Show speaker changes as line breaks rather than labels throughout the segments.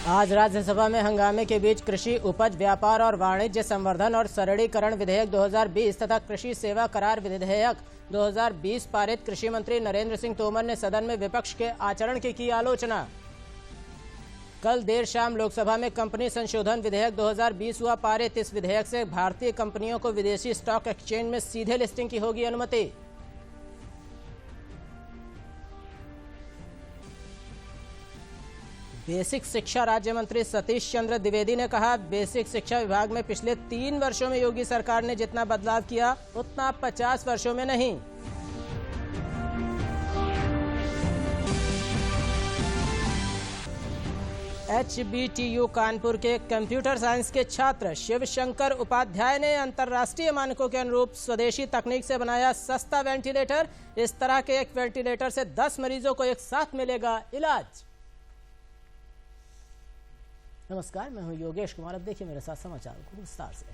आज राज्यसभा में हंगामे के बीच कृषि उपज व्यापार और वाणिज्य संवर्धन और सरलीकरण विधेयक 2020 तथा कृषि सेवा करार विधेयक 2020 पारित। कृषि मंत्री नरेंद्र सिंह तोमर ने सदन में विपक्ष के आचरण की आलोचना। कल देर शाम लोकसभा में कंपनी संशोधन विधेयक 2020 हुआ पारित। इस विधेयक से भारतीय कंपनियों को विदेशी स्टॉक एक्सचेंज में सीधे लिस्टिंग की होगी अनुमति। बेसिक शिक्षा राज्य मंत्री सतीश चंद्र द्विवेदी ने कहा, बेसिक शिक्षा विभाग में पिछले 3 वर्षों में योगी सरकार ने जितना बदलाव किया उतना 50 वर्षों में नहीं। HBTU कानपुर के कंप्यूटर साइंस के छात्र शिवशंकर उपाध्याय ने अंतर्राष्ट्रीय मानकों के अनुरूप स्वदेशी तकनीक से बनाया सस्ता वेंटिलेटर। इस तरह के एक वेंटिलेटर से 10 मरीजों को एक साथ मिलेगा इलाज। नमस्कार, मैं हूं योगेश कुमार। अब देखिए मेरे साथ समाचार को विस्तार से।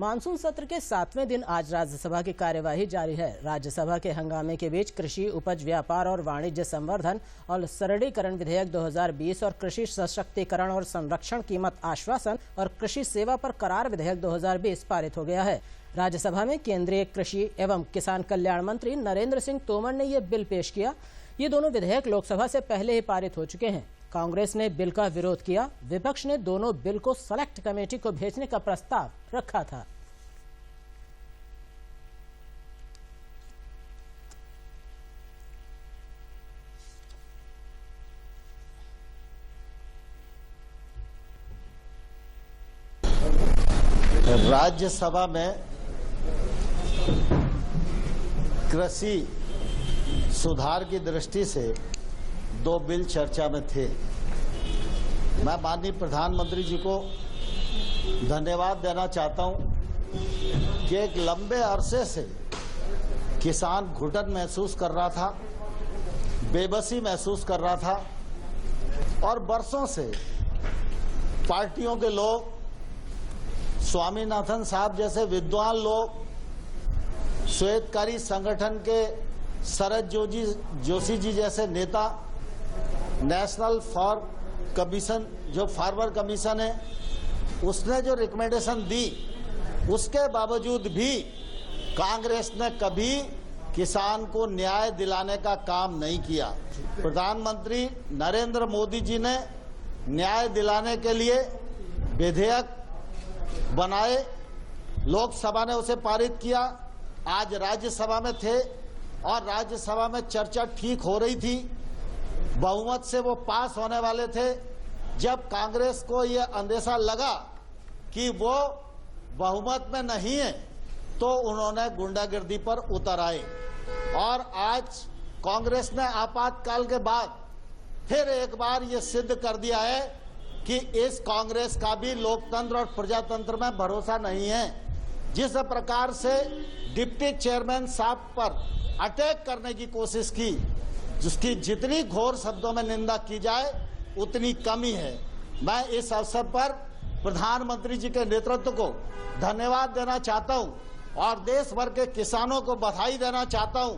मानसून सत्र के 7वें दिन आज राज्यसभा की कार्यवाही जारी है। राज्यसभा के हंगामे के बीच कृषि उपज व्यापार और वाणिज्य संवर्धन और सरलीकरण विधेयक 2020 और कृषि सशक्तिकरण और संरक्षण कीमत आश्वासन और कृषि सेवा पर करार विधेयक 2020 पारित हो गया है। राज्यसभा में केंद्रीय कृषि एवं किसान कल्याण मंत्री नरेंद्र सिंह तोमर ने यह बिल पेश किया। ये दोनों विधेयक लोकसभा से पहले ही पारित हो चुके हैं। कांग्रेस ने बिल का विरोध किया। विपक्ष ने दोनों बिल को सेलेक्ट कमेटी को भेजने का प्रस्ताव रखा था।
राज्यसभा में कृषि सुधार की दृष्टि से 2 बिल चर्चा में थे। मैं माननीय प्रधानमंत्री जी को धन्यवाद देना चाहता हूं कि एक लंबे अरसे से किसान घुटन महसूस कर रहा था, बेबसी महसूस कर रहा था और बरसों से पार्टियों के लोग, स्वामीनाथन साहब जैसे विद्वान लोग, श्वेतकारी संगठन के शरद जोशी जी जैसे नेता, नेशनल फार्मर कमीशन है, उसने जो रिकमेंडेशन दी, उसके बावजूद भी कांग्रेस ने कभी किसान को न्याय दिलाने का काम नहीं किया। प्रधानमंत्री नरेंद्र मोदी जी ने न्याय दिलाने के लिए विधेयक बनाए, लोकसभा ने उसे पारित किया। आज राज्यसभा में थे और राज्यसभा में चर्चा ठीक हो रही थी, बहुमत से वो पास होने वाले थे। जब कांग्रेस को ये अंदेशा लगा कि वो बहुमत में नहीं है तो उन्होंने गुंडागिर्दी पर उतर आए और आज कांग्रेस ने आपातकाल के बाद फिर एक बार ये सिद्ध कर दिया है कि इस कांग्रेस का भी लोकतंत्र और प्रजातंत्र में भरोसा नहीं है। जिस प्रकार से डिप्टी चेयरमैन साहब पर अटैक करने की कोशिश की, जिसकी जितनी घोर शब्दों में निंदा की जाए उतनी कमी है। मैं इस अवसर पर प्रधानमंत्री जी के नेतृत्व को धन्यवाद देना चाहता हूं और देश भर के किसानों को बधाई देना चाहता हूं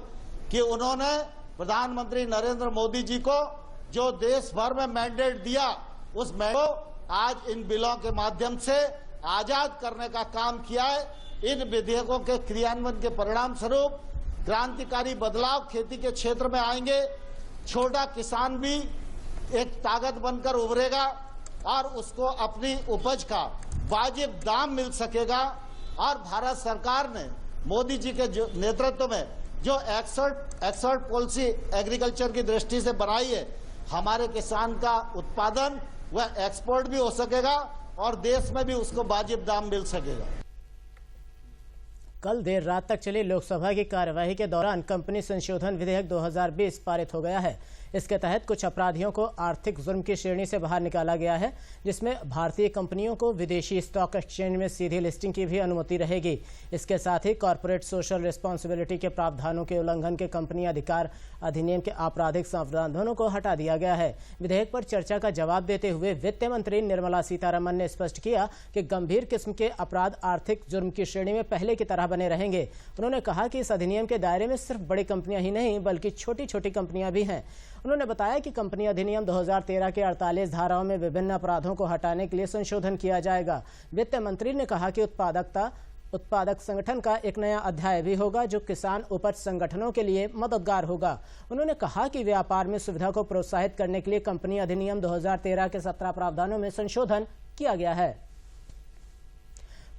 कि उन्होंने प्रधानमंत्री नरेंद्र मोदी जी को जो देश भर में मैंडेट दिया, उस मैंडेट को आज इन बिलों के माध्यम से आजाद करने का काम किया है। इन विधेयकों के क्रियान्वयन के परिणाम स्वरूप क्रांतिकारी बदलाव खेती के क्षेत्र में आएंगे। छोटा किसान भी एक ताकत बनकर उभरेगा और उसको अपनी उपज का वाजिब दाम मिल सकेगा। और भारत सरकार ने मोदी जी के नेतृत्व में जो एक्सपोर्ट पॉलिसी एग्रीकल्चर की दृष्टि से बनाई है, हमारे किसान का उत्पादन वह एक्सपोर्ट भी हो सकेगा और देश में भी उसको वाजिब दाम मिल सकेगा।
कल देर रात तक चली लोकसभा की कार्यवाही के दौरान कंपनी संशोधन विधेयक 2020 पारित हो गया है। इसके तहत कुछ अपराधियों को आर्थिक जुर्म की श्रेणी से बाहर निकाला गया है, जिसमें भारतीय कंपनियों को विदेशी स्टॉक एक्सचेंज में सीधी लिस्टिंग की भी अनुमति रहेगी। इसके साथ ही कॉर्पोरेट सोशल रिस्पॉन्सिबिलिटी के प्रावधानों के उल्लंघन के कंपनी अधिकार अधिनियम के आपराधिक प्रावधानों को हटा दिया गया है। विधेयक पर चर्चा का जवाब देते हुए वित्त मंत्री निर्मला सीतारमण ने स्पष्ट किया कि गंभीर किस्म के अपराध आर्थिक जुर्म की श्रेणी में पहले की तरह बने रहेंगे। उन्होंने कहा कि इस अधिनियम के दायरे में सिर्फ बड़ी कंपनियां ही नहीं बल्कि छोटी छोटी कंपनियां भी हैं। उन्होंने बताया कि कंपनी अधिनियम 2013 के 48 धाराओं में विभिन्न अपराधों को हटाने के लिए संशोधन किया जाएगा। वित्त मंत्री ने कहा कि उत्पादक संगठन का एक नया अध्याय भी होगा जो किसान उपज संगठनों के लिए मददगार होगा। उन्होंने कहा कि व्यापार में सुविधा को प्रोत्साहित करने के लिए कंपनी अधिनियम 2013 के 17 प्रावधानों में संशोधन किया गया है।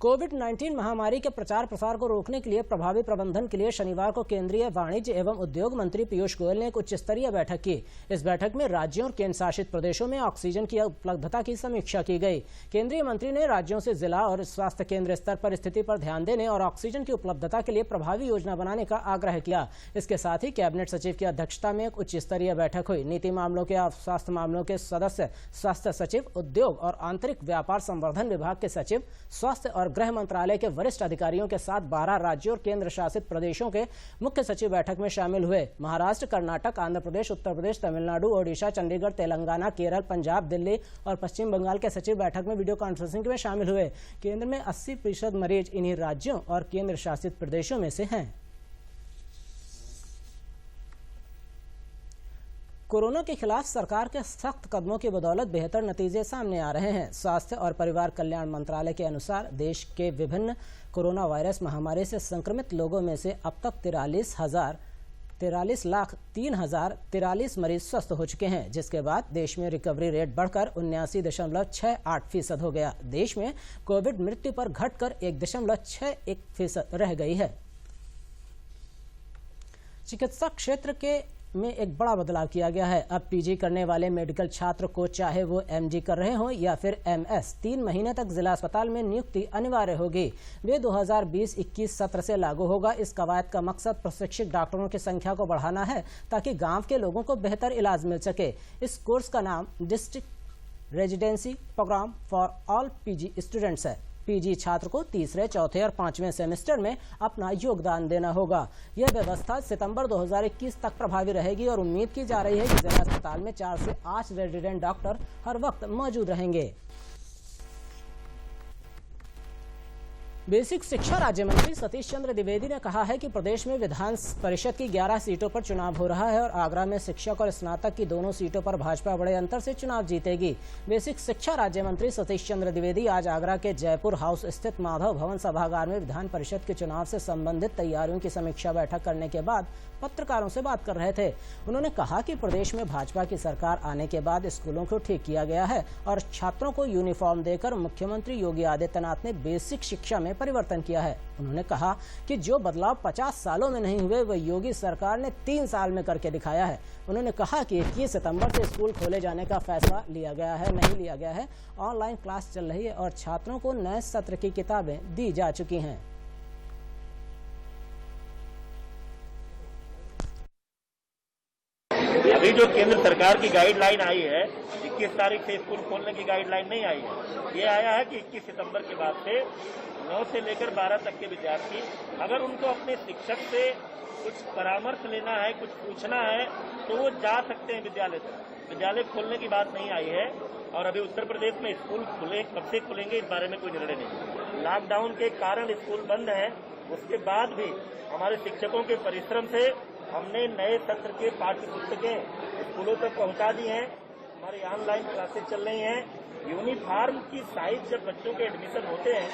कोविड-19 महामारी के प्रचार प्रसार को रोकने के लिए प्रभावी प्रबंधन के लिए शनिवार को केंद्रीय वाणिज्य एवं उद्योग मंत्री पीयूष गोयल ने एक उच्च स्तरीय बैठक की। इस बैठक में राज्यों और केंद्र शासित प्रदेशों में ऑक्सीजन की उपलब्धता की समीक्षा की गई। केंद्रीय मंत्री ने राज्यों से जिला और स्वास्थ्य केंद्र स्तर पर स्थिति पर ध्यान देने और ऑक्सीजन की उपलब्धता के लिए प्रभावी योजना बनाने का आग्रह किया। इसके साथ ही कैबिनेट सचिव की अध्यक्षता में एक उच्च स्तरीय बैठक हुई। नीति मामलों के स्वास्थ्य मामलों के सदस्य, स्वास्थ्य सचिव, उद्योग और आंतरिक व्यापार संवर्धन विभाग के सचिव, स्वास्थ्य और गृह मंत्रालय के वरिष्ठ अधिकारियों के साथ 12 राज्यों और केंद्र शासित प्रदेशों के मुख्य सचिव बैठक में शामिल हुए। महाराष्ट्र, कर्नाटक, आंध्र प्रदेश, उत्तर प्रदेश, तमिलनाडु, ओडिशा, चंडीगढ़, तेलंगाना, केरल, पंजाब, दिल्ली और पश्चिम बंगाल के सचिव बैठक में वीडियो कॉन्फ्रेंसिंग में शामिल हुए। केंद्र में 80% मरीज इन्हीं राज्यों और केंद्र शासित प्रदेशों में से हैं। कोरोना के खिलाफ सरकार के सख्त कदमों की बदौलत बेहतर नतीजे सामने आ रहे हैं। स्वास्थ्य और परिवार कल्याण मंत्रालय के अनुसार देश के विभिन्न कोरोना वायरस महामारी से संक्रमित लोगों में से अब तक 43,03,043 मरीज स्वस्थ हो चुके हैं, जिसके बाद देश में रिकवरी रेट बढ़कर 79.68% हो गया। देश में कोविड मृत्यु पर घटकर 1.61% रह गई है। चिकित्सा क्षेत्र में एक बड़ा बदलाव किया गया है। अब पीजी करने वाले मेडिकल छात्र को चाहे वो एमजी कर रहे हों या फिर एमएस, 3 महीने तक जिला अस्पताल में नियुक्ति अनिवार्य होगी। वे 2020-21 सत्र से लागू होगा। इस कवायद का मकसद प्रशिक्षित डॉक्टरों की संख्या को बढ़ाना है ताकि गांव के लोगों को बेहतर इलाज मिल सके। इस कोर्स का नाम district residency programme for all PG students है। पीजी छात्र को तीसरे, चौथे और 5वें सेमेस्टर में अपना योगदान देना होगा। यह व्यवस्था सितंबर 2021 तक प्रभावी रहेगी और उम्मीद की जा रही है कि जिला अस्पताल में 4 से 8 रेजिडेंट डॉक्टर हर वक्त मौजूद रहेंगे। बेसिक शिक्षा राज्य मंत्री सतीश चंद्र द्विवेदी ने कहा है कि प्रदेश में विधान परिषद की 11 सीटों पर चुनाव हो रहा है और आगरा में शिक्षक और स्नातक की दोनों सीटों पर भाजपा बड़े अंतर से चुनाव जीतेगी। बेसिक शिक्षा राज्य मंत्री सतीश चंद्र द्विवेदी आज आगरा के जयपुर हाउस स्थित माधव भवन सभागार में विधान परिषद के चुनाव से संबंधित तैयारियों की समीक्षा बैठक करने के बाद पत्रकारों से बात कर रहे थे। उन्होंने कहा कि प्रदेश में भाजपा की सरकार आने के बाद स्कूलों को ठीक किया गया है और छात्रों को यूनिफॉर्म देकर मुख्यमंत्री योगी आदित्यनाथ ने बेसिक शिक्षा में परिवर्तन किया है। उन्होंने कहा कि जो बदलाव 50 सालों में नहीं हुए वह योगी सरकार ने 3 साल में करके दिखाया है। उन्होंने कहा कि 21 सितंबर से स्कूल खोले जाने का फैसला नहीं लिया गया है। ऑनलाइन क्लास चल रही है और छात्रों को नए सत्र की किताबें दी जा चुकी हैं।
अभी जो केंद्र सरकार की गाइडलाइन आई है, 21 तारीख से स्कूल खोलने की गाइडलाइन नहीं आई है। ये आया है कि 21 सितंबर के बाद से 9 से लेकर 12 तक के विद्यार्थी अगर उनको अपने शिक्षक से कुछ परामर्श लेना है, कुछ पूछना है, तो वो जा सकते हैं विद्यालय तक। विद्यालय खोलने की बात नहीं आई है। और अभी उत्तर प्रदेश में स्कूल कब से खुलेंगे इस बारे में कोई निर्णय नहीं। लॉकडाउन के कारण स्कूल बंद है, उसके बाद भी हमारे शिक्षकों के परिश्रम से हमने नए सत्र के पाठ्य पुस्तकें स्कूलों तक पहुंचा दी हैं। हमारी ऑनलाइन क्लासेस चल रही हैं। यूनिफॉर्म की साइज जब बच्चों के एडमिशन होते हैं,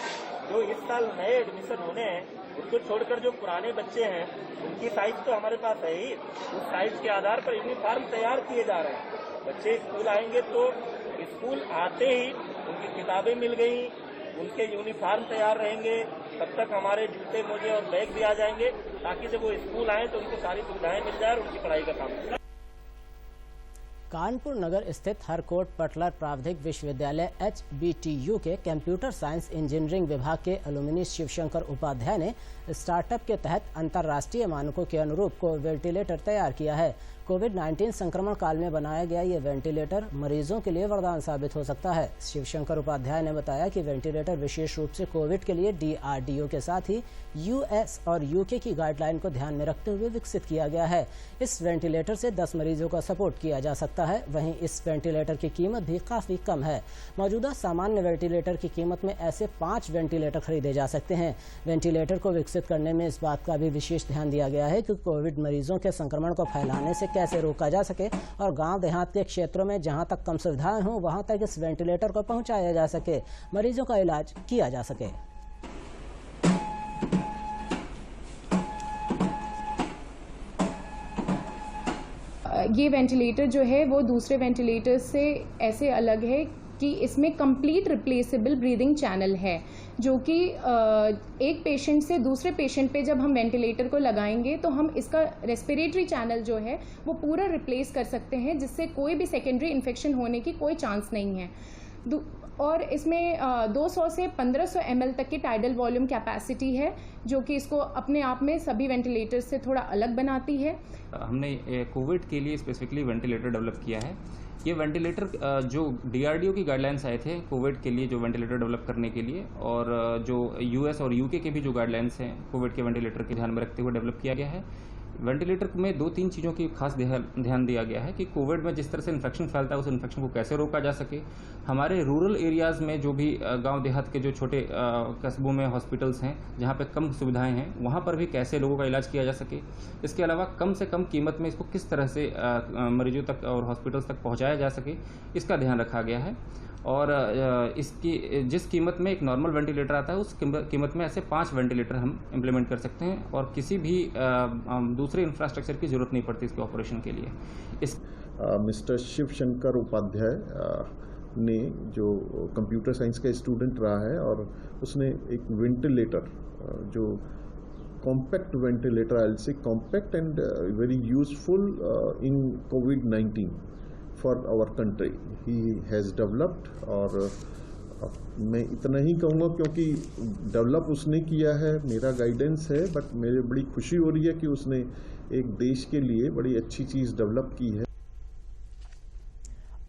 जो इस साल नए एडमिशन होने हैं, उसको छोड़कर जो पुराने बच्चे हैं उनकी साइज तो हमारे पास है ही। उस साइज के आधार पर यूनिफॉर्म तैयार किए जा रहे हैं। बच्चे स्कूल आएंगे तो स्कूल आते ही उनकी किताबें मिल गई, उनके यूनिफॉर्म तैयार रहेंगे। तब तक हमारे जूते, मोजे और बैग भी आ जाएंगे ताकि जब वो स्कूल आए तो उनको सारी सुविधाएं मिल जाए और उनकी पढ़ाई का काम।
कानपुर नगर स्थित हरकोट पटलर प्राविधिक विश्वविद्यालय HBTU के कंप्यूटर साइंस इंजीनियरिंग विभाग के अलुमिनी शिवशंकर उपाध्याय ने स्टार्टअप के तहत अंतर्राष्ट्रीय मानकों के अनुरूप को वेंटिलेटर तैयार किया है। कोविड-19 संक्रमण काल में बनाया गया ये वेंटिलेटर मरीजों के लिए वरदान साबित हो सकता है। शिवशंकर उपाध्याय ने बताया कि वेंटिलेटर विशेष रूप से कोविड के लिए DRDO के साथ ही US और UK की गाइडलाइन को ध्यान में रखते हुए विकसित किया गया है। इस वेंटिलेटर से 10 मरीजों का सपोर्ट किया जा सकता है। वहीं इस वेंटिलेटर की कीमत भी काफी कम है। मौजूदा सामान्य वेंटिलेटर की कीमत में ऐसे 5 वेंटिलेटर खरीदे जा सकते हैं। वेंटिलेटर को विकसित करने में इस बात का भी विशेष ध्यान दिया गया है कि कोविड मरीजों के संक्रमण को फैलाने से कैसे रोका जा सके और गांव देहात के क्षेत्रों में जहां तक कम सुविधाएं हों वहां तक इस वेंटिलेटर को पहुंचाया जा सके, मरीजों का इलाज किया जा सके।
ये वेंटिलेटर जो है वो दूसरे वेंटिलेटर से ऐसे अलग है कि इसमें कंप्लीट रिप्लेसेबल ब्रीदिंग चैनल है, जो कि एक पेशेंट से दूसरे पेशेंट पे जब हम वेंटिलेटर को लगाएंगे तो हम इसका रेस्पिरेटरी चैनल जो है वो पूरा रिप्लेस कर सकते हैं, जिससे कोई भी सेकेंडरी इन्फेक्शन होने की कोई चांस नहीं है। और इसमें 200 से 1500 ml तक की टाइडल वॉल्यूम कैपेसिटी है, जो कि इसको अपने आप में सभी वेंटिलेटर से थोड़ा अलग बनाती है।
हमने कोविड के लिए स्पेसिफिकली वेंटिलेटर डेवलप किया है। ये वेंटिलेटर जो DRDO की गाइडलाइंस आए थे कोविड के लिए, जो वेंटिलेटर डेवलप करने के लिए, और जो US और UK के भी जो गाइडलाइंस हैं कोविड के वेंटिलेटर के ध्यान में रखते हुए डेवलप किया गया है। वेंटिलेटर में 2-3 चीज़ों की खास ध्यान दिया गया है कि कोविड में जिस तरह से इन्फेक्शन फैलता है उस इन्फेक्शन को कैसे रोका जा सके। हमारे रूरल एरियाज़ में जो भी गांव देहात के जो छोटे कस्बों में हॉस्पिटल्स हैं जहां पे कम सुविधाएं हैं, वहां पर भी कैसे लोगों का इलाज किया जा सके। इसके अलावा कम से कम कीमत में इसको किस तरह से मरीजों तक और हॉस्पिटल्स तक पहुँचाया जा सके, इसका ध्यान रखा गया है। और इसकी जिस कीमत में एक नॉर्मल वेंटिलेटर आता है उस कीमत में ऐसे 5 वेंटिलेटर हम इम्प्लीमेंट कर सकते हैं और किसी भी दूसरे इंफ्रास्ट्रक्चर की जरूरत नहीं पड़ती इसके ऑपरेशन के लिए।
मिस्टर शिव शंकर उपाध्याय ने, जो कंप्यूटर साइंस का स्टूडेंट रहा है, और उसने एक वेंटिलेटर जो कॉम्पैक्ट वेंटिलेटर, आई से compact and very useful in COVID-19 for our country he has developed। और मैं इतना ही कहूँगा क्योंकि डेवलप उसने किया है, मेरा गाइडेंस है, बट मेरे बड़ी खुशी हो रही है कि उसने एक देश के लिए बड़ी अच्छी चीज़ डेवलप की है।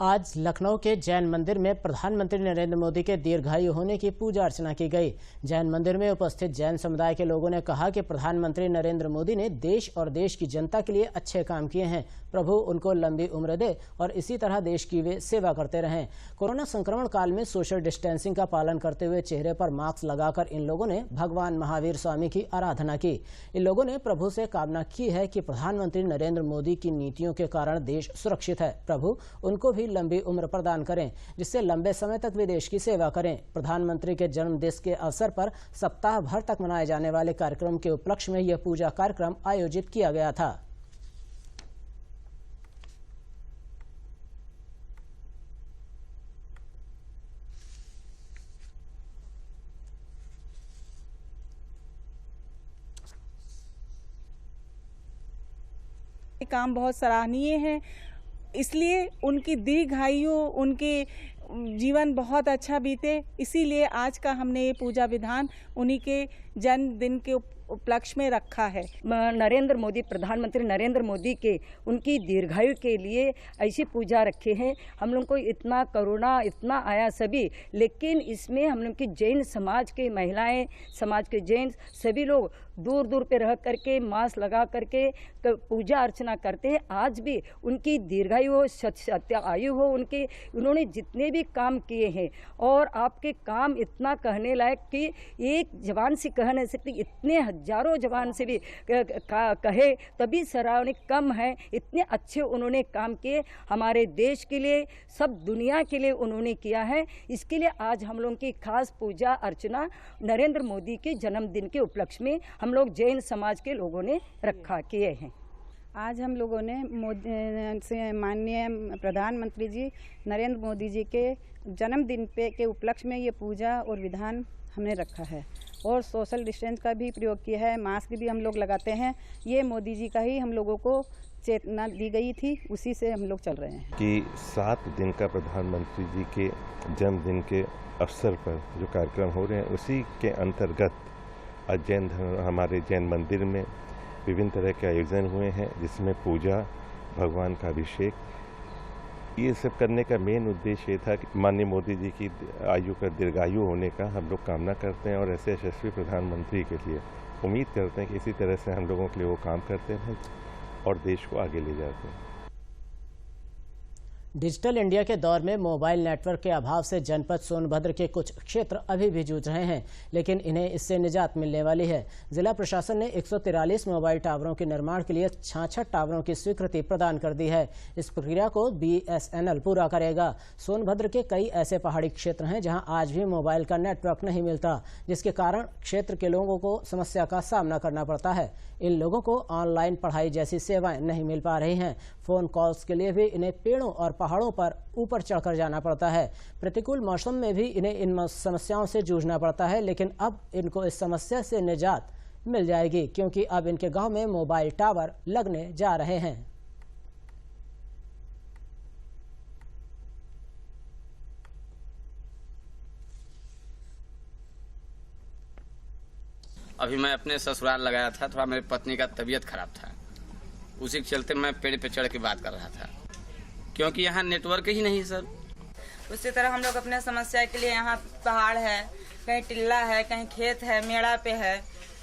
आज लखनऊ के जैन मंदिर में प्रधानमंत्री नरेंद्र मोदी के दीर्घायु होने की पूजा अर्चना की गई। जैन मंदिर में उपस्थित जैन समुदाय के लोगों ने कहा कि प्रधानमंत्री नरेंद्र मोदी ने देश और देश की जनता के लिए अच्छे काम किए हैं। प्रभु उनको लंबी उम्र दे और इसी तरह देश की वे सेवा करते रहें। कोरोना संक्रमण काल में सोशल डिस्टेंसिंग का पालन करते हुए चेहरे पर मास्क लगाकर इन लोगों ने भगवान महावीर स्वामी की आराधना की। इन लोगों ने प्रभु से कामना की है कि प्रधानमंत्री नरेंद्र मोदी की नीतियों के कारण देश सुरक्षित है। प्रभु उनको भी लंबी उम्र प्रदान करें, जिससे लंबे समय तक वे देश की सेवा करें। प्रधानमंत्री के जन्मदिन के अवसर पर सप्ताह भर तक मनाए जाने वाले कार्यक्रम के उपलक्ष्य में यह पूजा कार्यक्रम आयोजित किया गया था।
काम बहुत सराहनीय है, इसलिए उनकी दीर्घायु, उनके जीवन बहुत अच्छा बीते, इसीलिए आज का हमने ये पूजा विधान उन्हीं के जन्मदिन के उपलक्ष्य में रखा है।
नरेंद्र मोदी, प्रधानमंत्री नरेंद्र मोदी के उनकी दीर्घायु के लिए ऐसी पूजा रखे हैं। हम लोग को इतना कोरोना इतना आया सभी, लेकिन इसमें हम लोग की जैन समाज के महिलाएं, समाज के जैन सभी लोग दूर दूर पे रह करके मास्क लगा करके पूजा अर्चना करते हैं। आज भी उनकी दीर्घायु हो, सत्य आयु हो उनके, उन्होंने जितने भी काम किए हैं, और आपके काम इतना कहने लायक कि एक जवान से कह नहीं सकती, इतने हजारों जवान से भी कहे तभी सराहनीय कम है। इतने अच्छे उन्होंने काम किए, हमारे देश के लिए, सब दुनिया के लिए उन्होंने किया है। इसके लिए आज हम लोगों की खास पूजा अर्चना नरेंद्र मोदी के जन्मदिन के उपलक्ष्य में हम लोग जैन समाज के लोगों ने रखा किए हैं।
आज हम लोगों ने माननीय प्रधानमंत्री जी नरेंद्र मोदी जी के जन्मदिन के उपलक्ष्य में ये पूजा और विधान हमने रखा है, और सोशल डिस्टेंस का भी प्रयोग किया है। मास्क भी हम लोग लगाते हैं। ये मोदी जी का ही हम लोगों को चेतना दी गई थी, उसी से हम लोग चल रहे हैं
कि 7 दिन का प्रधानमंत्री जी के जन्मदिन के अवसर पर जो कार्यक्रम हो रहे हैं, उसी के अंतर्गत आज हमारे जैन मंदिर में विभिन्न तरह के आयोजन हुए हैं, जिसमें पूजा, भगवान का अभिषेक, ये सब करने का मेन उद्देश्य ये था कि माननीय मोदी जी की आयु का दीर्घायु होने का हम लोग कामना करते हैं, और ऐसे यशस्वी प्रधानमंत्री के लिए उम्मीद करते हैं कि इसी तरह से हम लोगों के लिए वो काम करते हैं और देश को आगे ले जाते हैं।
डिजिटल इंडिया के दौर में मोबाइल नेटवर्क के अभाव से जनपद सोनभद्र के कुछ क्षेत्र अभी भी जूझ रहे हैं, लेकिन इन्हें इससे निजात मिलने वाली है। जिला प्रशासन ने 143 मोबाइल टावरों के निर्माण के लिए 66 टावरों की स्वीकृति प्रदान कर दी है। इस प्रक्रिया को BSNL पूरा करेगा। सोनभद्र के कई ऐसे पहाड़ी क्षेत्र हैं जहां आज भी मोबाइल का नेटवर्क नहीं मिलता, जिसके कारण क्षेत्र के लोगों को समस्या का सामना करना पड़ता है। इन लोगों को ऑनलाइन पढ़ाई जैसी सेवाएं नहीं मिल पा रही हैं। फोन कॉल्स के लिए भी इन्हें पेड़ों और पहाड़ों पर ऊपर चढ़कर जाना पड़ता है। प्रतिकूल मौसम में भी इन्हें इन समस्याओं से जूझना पड़ता है, लेकिन अब इनको इस समस्या से निजात मिल जाएगी, क्योंकि अब इनके गांव में मोबाइल टावर लगने जा रहे हैं।
अभी मैं अपने ससुराल लगाया था, थोड़ा मेरी पत्नी का तबीयत खराब था, उसी के चलते मैं पेड़ पे चढ़ के बात कर रहा था, क्योंकि यहाँ नेटवर्क ही नहीं सर।
उसी तरह हम लोग अपने समस्या के लिए यहाँ पहाड़ है, कहीं टिल्ला है, कहीं खेत है, मेड़ा पे है,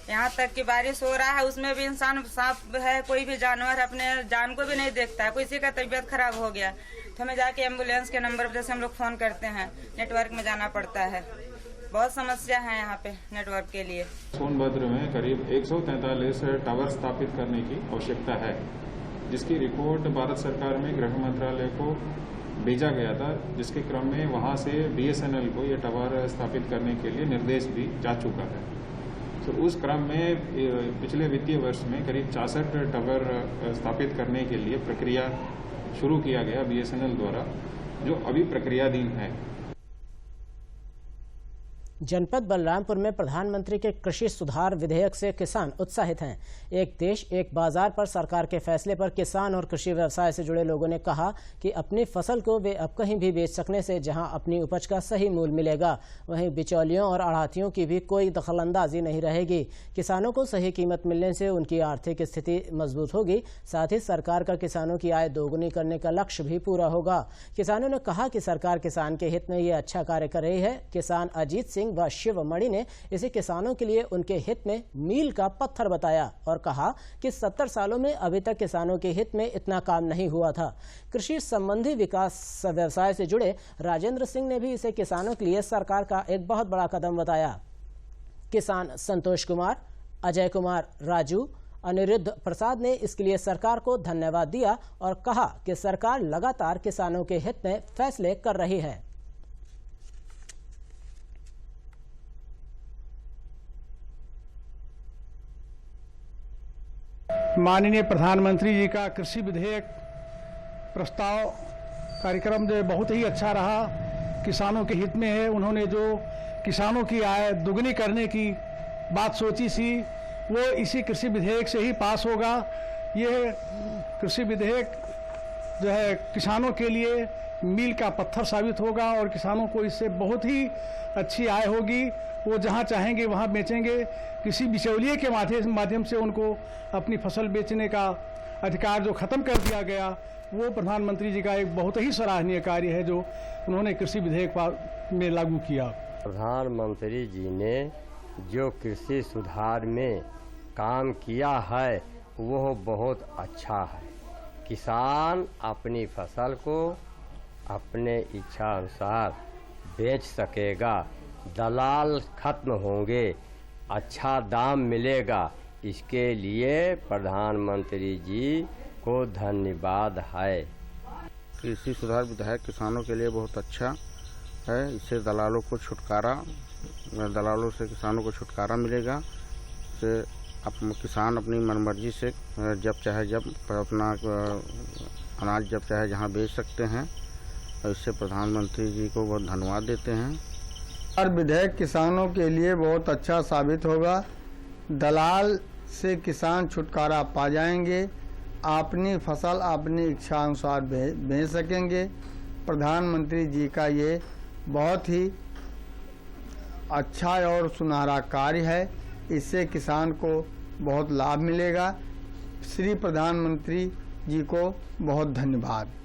यहाँ तक कि बारिश हो रहा है, उसमें भी इंसान सांप है, कोई भी जानवर अपने जान को भी नहीं देखता है। किसी का तबीयत खराब हो गया तो हमें जाके एम्बुलेंस के नंबर पर से हम लोग फोन करते हैं, नेटवर्क में जाना पड़ता है। बहुत समस्या है यहाँ पे नेटवर्क के लिए।
सोनभद्र में करीब 143 टावर स्थापित करने की आवश्यकता है, जिसकी रिपोर्ट भारत सरकार में गृह मंत्रालय को भेजा गया था, जिसके क्रम में वहाँ से BSNL को ये टावर स्थापित करने के लिए निर्देश भी जा चुका है। तो उस क्रम में पिछले वित्तीय वर्ष में करीब 66 टावर स्थापित करने के लिए प्रक्रिया शुरू किया गया BSNL द्वारा, जो अभी प्रक्रियाधीन है।
जनपद बलरामपुर में प्रधानमंत्री के कृषि सुधार विधेयक से किसान उत्साहित हैं। एक देश एक बाजार पर सरकार के फैसले पर किसान और कृषि व्यवसाय से जुड़े लोगों ने कहा कि अपनी फसल को वे अब कहीं भी बेच सकने से जहां अपनी उपज का सही मूल्य मिलेगा, वहीं बिचौलियों और आढ़ातियों की भी कोई दखलंदाजी नहीं रहेगी। किसानों को सही कीमत मिलने से उनकी आर्थिक स्थिति मजबूत होगी, साथ ही सरकार का किसानों की आय दोगुनी करने का लक्ष्य भी पूरा होगा। किसानों ने कहा कि सरकार किसान के हित में ये अच्छा कार्य कर रही है। किसान अजीत सिंह व शिवमणि ने इसे किसानों के लिए उनके हित में मील का पत्थर बताया और कहा कि 70 सालों में अभी तक किसानों के हित में इतना काम नहीं हुआ था। कृषि संबंधी विकास व्यवसाय से जुड़े राजेंद्र सिंह ने भी इसे किसानों के लिए सरकार का एक बहुत बड़ा कदम बताया। किसान संतोष कुमार, अजय कुमार राजू, अनिरुद्ध प्रसाद ने इसके लिए सरकार को धन्यवाद दिया और कहा कि सरकार लगातार किसानों के हित में फैसले कर रही है।
माननीय प्रधानमंत्री जी का कृषि विधेयक प्रस्ताव कार्यक्रम जो बहुत ही अच्छा रहा, किसानों के हित में है। उन्होंने जो किसानों की आय दुगनी करने की बात सोची थी, वो इसी कृषि विधेयक से ही पास होगा। ये कृषि विधेयक जो है किसानों के लिए मील का पत्थर साबित होगा और किसानों को इससे बहुत ही अच्छी आय होगी। वो जहाँ चाहेंगे वहाँ बेचेंगे। किसी बिचौलिए के माध्यम से उनको अपनी फसल बेचने का अधिकार जो खत्म कर दिया गया, वो प्रधानमंत्री जी का एक बहुत ही सराहनीय कार्य है जो उन्होंने कृषि विधेयक में लागू किया।
प्रधानमंत्री जी ने जो कृषि सुधार में काम किया है वो बहुत अच्छा है। किसान अपनी फसल को अपने इच्छा अनुसार बेच सकेगा, दलाल खत्म होंगे, अच्छा दाम मिलेगा। इसके लिए प्रधानमंत्री जी को धन्यवाद है।
कृषि सुधार विधेयक किसानों के लिए बहुत अच्छा है। इससे दलालों से किसानों को छुटकारा मिलेगा। इससे किसान अपनी मनमर्जी से जब चाहे जब अपना अनाज जब चाहे जहाँ बेच सकते हैं। और इससे प्रधानमंत्री जी को बहुत धन्यवाद देते हैं।
और विधेयक किसानों के लिए बहुत अच्छा साबित होगा। दलाल से किसान छुटकारा पा जाएंगे, अपनी फसल अपनी इच्छा अनुसार बेच सकेंगे। प्रधानमंत्री जी का ये बहुत ही अच्छा और सुनहरा कार्य है। इससे किसान को बहुत लाभ मिलेगा। श्री प्रधानमंत्री जी को बहुत धन्यवाद।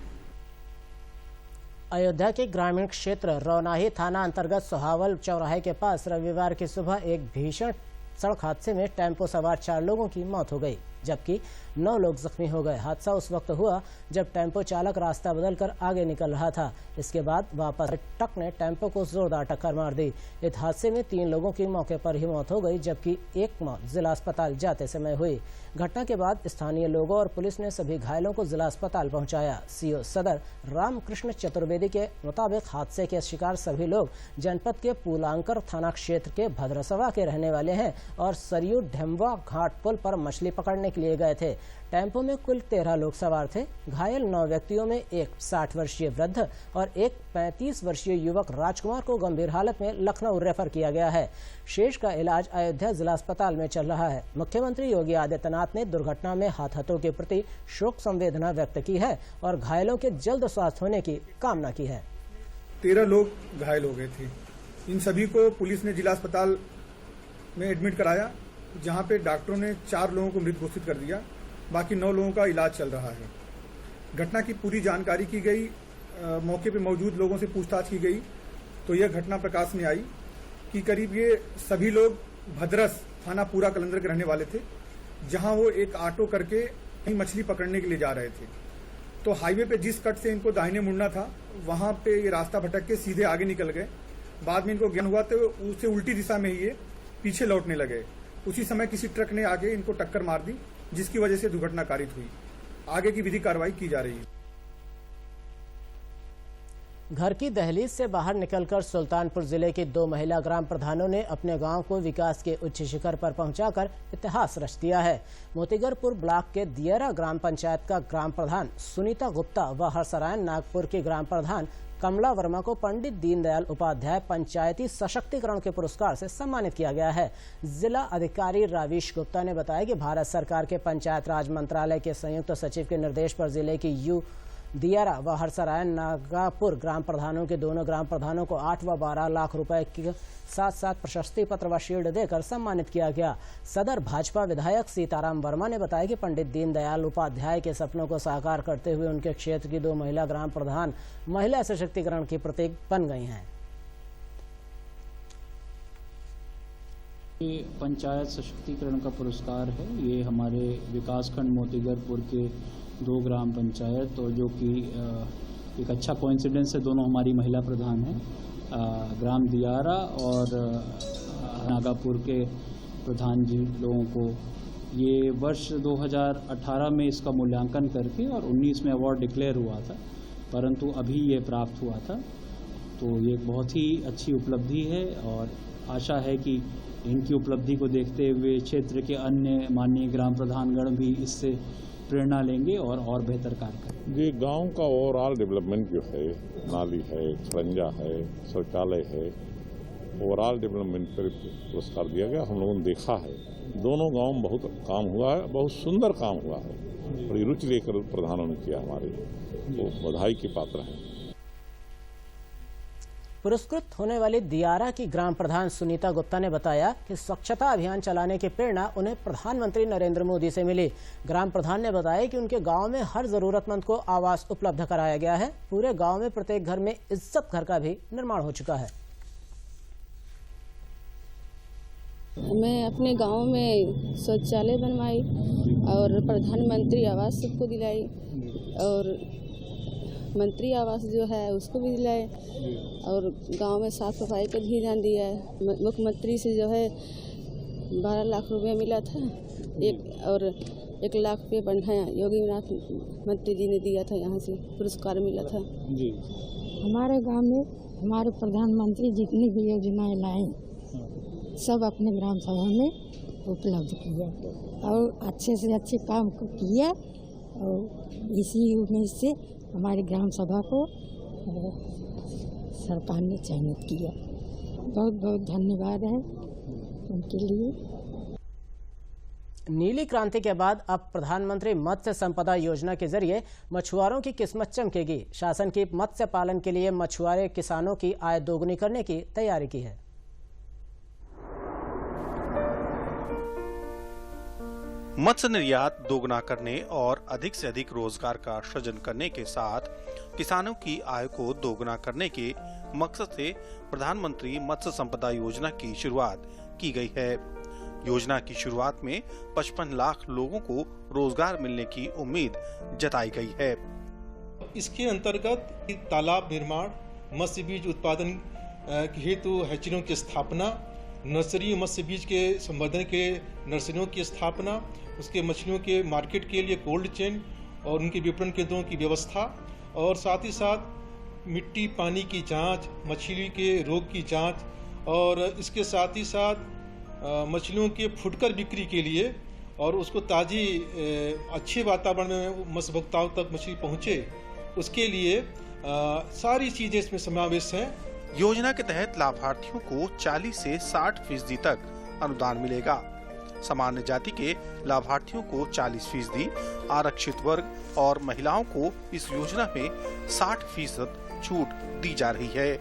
अयोध्या के ग्रामीण क्षेत्र रौनाही थाना अंतर्गत सोहावल चौराहे के पास रविवार की सुबह एक भीषण सड़क हादसे में टेम्पो सवार 4 लोगों की मौत हो गई। जबकि 9 लोग जख्मी हो गए। हादसा उस वक्त हुआ जब टेम्पो चालक रास्ता बदलकर आगे निकल रहा था। इसके बाद वापस ट्रक ने टेम्पो को जोरदार टक्कर मार दी। इस हादसे में 3 लोगों की मौके पर ही मौत हो गई, जबकि एक मौत जिला अस्पताल जाते समय हुई। घटना के बाद स्थानीय लोगों और पुलिस ने सभी घायलों को जिला अस्पताल पहुंचाया। सीओ सदर रामकृष्ण चतुर्वेदी के मुताबिक हादसे के शिकार सभी लोग जनपद के पूलांकर थाना क्षेत्र के भद्रसवा के रहने वाले हैं और सरयू ढेमवा घाट पुल पर मछली पकड़ने के लिए गए थे। टेम्पो में कुल 13 लोग सवार थे। घायल 9 व्यक्तियों में एक 60 वर्षीय वृद्ध और एक 35 वर्षीय युवक राजकुमार को गंभीर हालत में लखनऊ रेफर किया गया है। शेष का इलाज अयोध्या जिला अस्पताल में चल रहा है। मुख्यमंत्री योगी आदित्यनाथ ने दुर्घटना में हताहतों के प्रति शोक संवेदना व्यक्त की है और घायलों के जल्द स्वास्थ्य होने की कामना की है।
13 लोग घायल हो गए थे। इन सभी को पुलिस ने जिला अस्पताल में एडमिट कराया, जहां पे डॉक्टरों ने 4 लोगों को मृत घोषित कर दिया। बाकी 9 लोगों का इलाज चल रहा है। घटना की पूरी जानकारी की गई, मौके पे मौजूद लोगों से पूछताछ की गई तो यह घटना प्रकाश में आई कि करीब ये सभी लोग भद्रस थाना पूरा कलंदर के रहने वाले थे, जहां वो एक ऑटो करके मछली पकड़ने के लिए जा रहे थे। तो हाईवे पे जिस कट से इनको दाहिने मुड़ना था, वहां पे ये रास्ता भटक के सीधे आगे निकल गए। बाद में इनको ज्ञान हुआ तो उससे उल्टी दिशा में ही ये पीछे लौटने लगे। उसी समय किसी ट्रक ने आगे इनको टक्कर मार दी, जिसकी वजह से दुर्घटना कारित हुई। आगे की विधिक कार्रवाई की जा रही है।
घर की दहलीज से बाहर निकलकर सुल्तानपुर जिले की 2 महिला ग्राम प्रधानों ने अपने गांव को विकास के उच्च शिखर पर पहुंचाकर इतिहास रच दिया है। मोतीगरपुर ब्लॉक के दियरा ग्राम पंचायत का ग्राम प्रधान सुनीता गुप्ता व हरसरायन नागपुर के ग्राम प्रधान कमला वर्मा को पंडित दीनदयाल उपाध्याय पंचायती सशक्तिकरण के पुरस्कार से सम्मानित किया गया है। जिला अधिकारी रावीश गुप्ता ने बताया कि भारत सरकार के पंचायत राज मंत्रालय के संयुक्त सचिव के निर्देश पर जिले की दियारा व हरसरायन नागापुर ग्राम प्रधानों के दोनों ग्राम प्रधानों को 8 व 12 लाख रुपए के साथ प्रशस्ति पत्र व शील्ड देकर सम्मानित किया गया। सदर भाजपा विधायक सीताराम वर्मा ने बताया कि पंडित दीनदयाल उपाध्याय के सपनों को साकार करते हुए उनके क्षेत्र की 2 महिला ग्राम प्रधान महिला सशक्तिकरण की प्रतीक बन गई हैं।
ये पंचायत सशक्तिकरण का पुरस्कार है। ये हमारे विकासखंड मोतीगरपुर के 2 ग्राम पंचायत और जो कि एक अच्छा कोइंसिडेंस है, दोनों हमारी महिला प्रधान हैं, ग्राम दियारा और नागापुर के प्रधान जी लोगों को ये वर्ष 2018 में इसका मूल्यांकन करके और 19 में अवार्ड डिक्लेयर हुआ था, परंतु अभी ये प्राप्त हुआ था। तो ये बहुत ही अच्छी उपलब्धि है और आशा है कि इनकी उपलब्धि को देखते हुए क्षेत्र के अन्य माननीय ग्राम प्रधानगण भी इससे प्रेरणा लेंगे और बेहतर कार्य करेंगे।
ये गांव का ओवरऑल डेवलपमेंट जो है, नाली है, खरंजा है, शौचालय है, ओवरऑल डेवलपमेंट पर पुरस्कार दिया गया। हम लोगों ने देखा है दोनों गांव में बहुत काम हुआ है, बहुत सुंदर काम हुआ है। बड़ी रुचि लेकर प्रधानों ने किया, हमारे वो बधाई के पात्र हैं।
पुरस्कृत होने वाली दियारा की ग्राम प्रधान सुनीता गुप्ता ने बताया कि स्वच्छता अभियान चलाने की प्रेरणा उन्हें प्रधानमंत्री नरेंद्र मोदी से मिली। ग्राम प्रधान ने बताया कि उनके गांव में हर जरूरतमंद को आवास उपलब्ध कराया गया है। पूरे गांव में प्रत्येक घर में इज्जत घर का भी निर्माण हो चुका है।
मैं अपने गांव में शौचालय बनवाई और प्रधानमंत्री आवास सबको दिलाई और मंत्री आवास जो है उसको भी दिलाए और गांव में साफ सफाई का भी ध्यान दिया है। मुख्यमंत्री से जो है 12 लाख रुपया मिला था और 1 लाख रुपये बढ़ाया योगी मंत्री जी ने दिया था, यहाँ से पुरस्कार मिला था जी।
हमारे गांव में हमारे प्रधानमंत्री जितनी भी योजनाएं लाए सब अपने ग्राम सभा में उपलब्ध किया और अच्छे से अच्छे काम किया और इसी उम्मीद से हमारी ग्राम सभा को सरकार ने चयनित किया। बहुत बहुत धन्यवाद है उनके लिए।
नीली क्रांति के बाद अब प्रधानमंत्री मत्स्य संपदा योजना के जरिए मछुआरों की किस्मत चमकेगी। शासन की मत्स्य पालन के लिए मछुआरे किसानों की आय दोगुनी करने की तैयारी की है।
मत्स्य निर्यात दोगुना करने और अधिक से अधिक रोजगार का सृजन करने के साथ किसानों की आय को दोगुना करने के मकसद से प्रधानमंत्री मत्स्य संपदा योजना की शुरुआत की गई है। योजना की शुरुआत में 55 लाख लोगों को रोजगार मिलने की उम्मीद जताई गई है।
इसके अंतर्गत तालाब निर्माण, मत्स्य बीज उत्पादन हेतु हैचरियों की स्थापना, नर्सरी मत्स्य बीज के संवर्धन के नर्सरियों की स्थापना, उसके मछलियों के मार्केट के लिए कोल्ड चेन और उनके विपणन केंद्रों की व्यवस्था, और साथ ही साथ मिट्टी पानी की जांच, मछली के रोग की जांच, और इसके साथ ही साथ मछलियों के फुटकर बिक्री के लिए और उसको ताज़ी अच्छे वातावरण में मत्स्य भोक्ताओं तक मछली पहुँचे, उसके लिए सारी चीज़ें इसमें समावेश हैं।
योजना के तहत लाभार्थियों को 40 से 60% तक अनुदान मिलेगा। सामान्य जाति के लाभार्थियों को 40%, आरक्षित वर्ग और महिलाओं को इस योजना में 60% छूट दी जा रही है।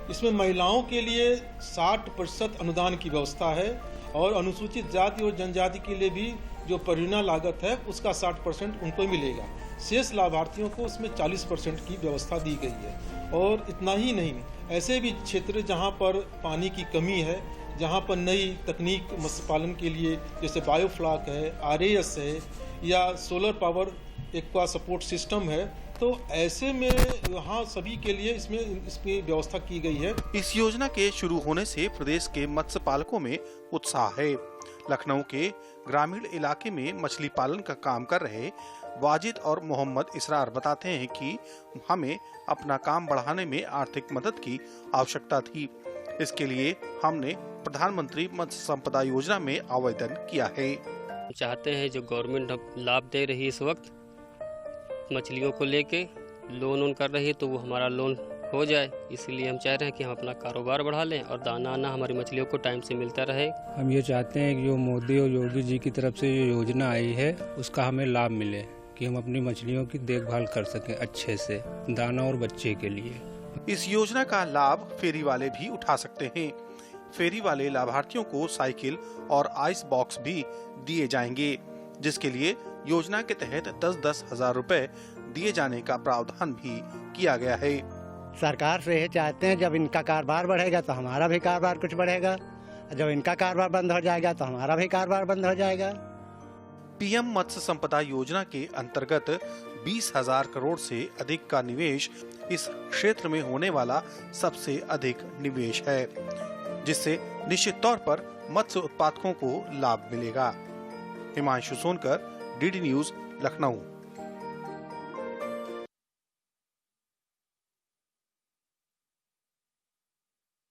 इसमें महिलाओं के लिए 60% अनुदान की व्यवस्था है और अनुसूचित जाति और जनजाति के लिए भी जो परियोजना लागत है उसका 60% उनको मिलेगा। शेष लाभार्थियों को उसमें 40% की व्यवस्था दी गई है। और इतना ही नहीं, ऐसे भी क्षेत्र जहां पर पानी की कमी है, जहां पर नई तकनीक मत्स्य पालन के लिए जैसे बायोफ्लाक है, RAS है या solar power aqua support system है, तो ऐसे में वहाँ सभी के लिए इसमें व्यवस्था की गई है।
इस योजना के शुरू होने से प्रदेश के मत्स्य पालकों में उत्साह है। लखनऊ के ग्रामीण इलाके में मछली पालन का काम कर रहे वाजिद और मोहम्मद इसरार बताते हैं कि हमें अपना काम बढ़ाने में आर्थिक मदद की आवश्यकता थी। इसके लिए हमने प्रधानमंत्री मत्स्य संपदा योजना में आवेदन किया है।
चाहते हैं जो गवर्नमेंट लाभ दे रही है इस वक्त मछलियों को लेके लोन कर रही है, तो वो हमारा लोन हो जाए। इसीलिए हम चाह रहे हैं कि हम अपना कारोबार बढ़ा लें और दाना आना हमारी मछलियों को टाइम से मिलता रहे।
हम ये चाहते हैं कि जो मोदी और योगी जी की तरफ से जो योजना आई है उसका हमें लाभ मिले, कि हम अपनी मछलियों की देखभाल कर सकें अच्छे से, दाना और बच्चे के लिए।
इस योजना का लाभ फेरी वाले भी उठा सकते हैं। फेरी वाले लाभार्थियों को साइकिल और आइस बॉक्स भी दिए जाएंगे, जिसके लिए योजना के तहत 10-10 हजार रुपए दिए जाने का प्रावधान भी किया गया है।
सरकार से ये चाहते हैं जब इनका कारोबार बढ़ेगा तो हमारा भी कारोबार कुछ बढ़ेगा, जब इनका कारोबार बंद हो जाएगा तो हमारा भी कारोबार बंद हो जाएगा।
पीएम मत्स्य संपदा योजना के अंतर्गत 20,000 करोड़ से अधिक का निवेश इस क्षेत्र में होने वाला सबसे अधिक निवेश है, जिससे निश्चित तौर पर मत्स्य उत्पादकों को लाभ मिलेगा। Himanshu Sonkar, DD news, Lucknow.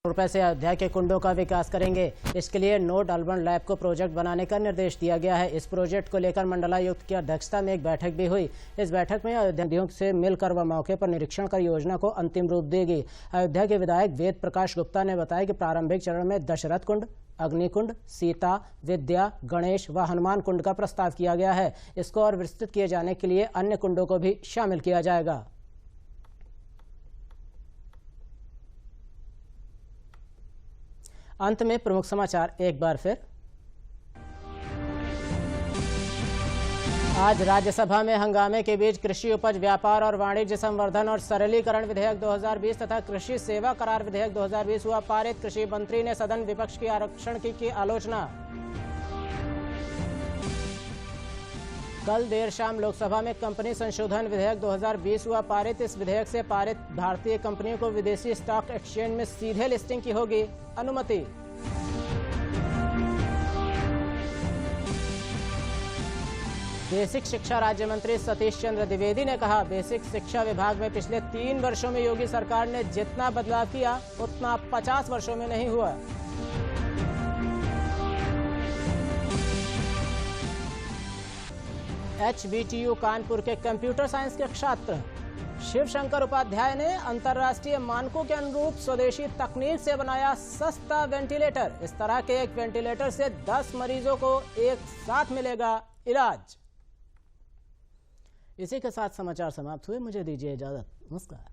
रुपए से अयोध्या के कुंडों का विकास करेंगे। इसके लिए नोड अर्बन लैब को प्रोजेक्ट बनाने का निर्देश दिया गया है। इस प्रोजेक्ट को लेकर मंडलायुक्त की अध्यक्षता में एक बैठक भी हुई। इस बैठक में अयोध्या से मिलकर व मौके पर निरीक्षण कर योजना को अंतिम रूप देगी। अयोध्या के विधायक वेद प्रकाश गुप्ता ने बताया कि प्रारंभिक चरण में दशरथ कुंड, अग्निकुंड, सीता, विद्या, गणेश व हनुमान कुंड का प्रस्ताव किया गया है। इसको और विस्तृत किए जाने के लिए अन्य कुंडों को भी शामिल किया जाएगा। अंत में प्रमुख समाचार एक बार फिर। आज राज्यसभा में हंगामे के बीच कृषि उपज व्यापार और वाणिज्य संवर्धन और सरलीकरण विधेयक 2020 तथा कृषि सेवा करार विधेयक 2020 हुआ पारित। कृषि मंत्री ने सदन विपक्ष की आरक्षण की आलोचना। कल देर शाम लोकसभा में कंपनी संशोधन विधेयक 2020 हुआ पारित। इस विधेयक से पारित भारतीय कंपनियों को विदेशी स्टॉक एक्सचेंज में सीधे लिस्टिंग की होगी अनुमति। बेसिक शिक्षा राज्य मंत्री सतीश चंद्र द्विवेदी ने कहा, बेसिक शिक्षा विभाग में पिछले 3 वर्षों में योगी सरकार ने जितना बदलाव किया उतना 50 वर्षों में नहीं हुआ। HBTU कानपुर के कंप्यूटर साइंस के छात्र शिव शंकर उपाध्याय ने अंतर्राष्ट्रीय मानकों के अनुरूप स्वदेशी तकनीक से बनाया सस्ता वेंटिलेटर। इस तरह के एक वेंटिलेटर से 10 मरीजों को एक साथ मिलेगा इलाज। इसी के साथ समाचार समाप्त हुए। मुझे दीजिए इजाजत। नमस्कार।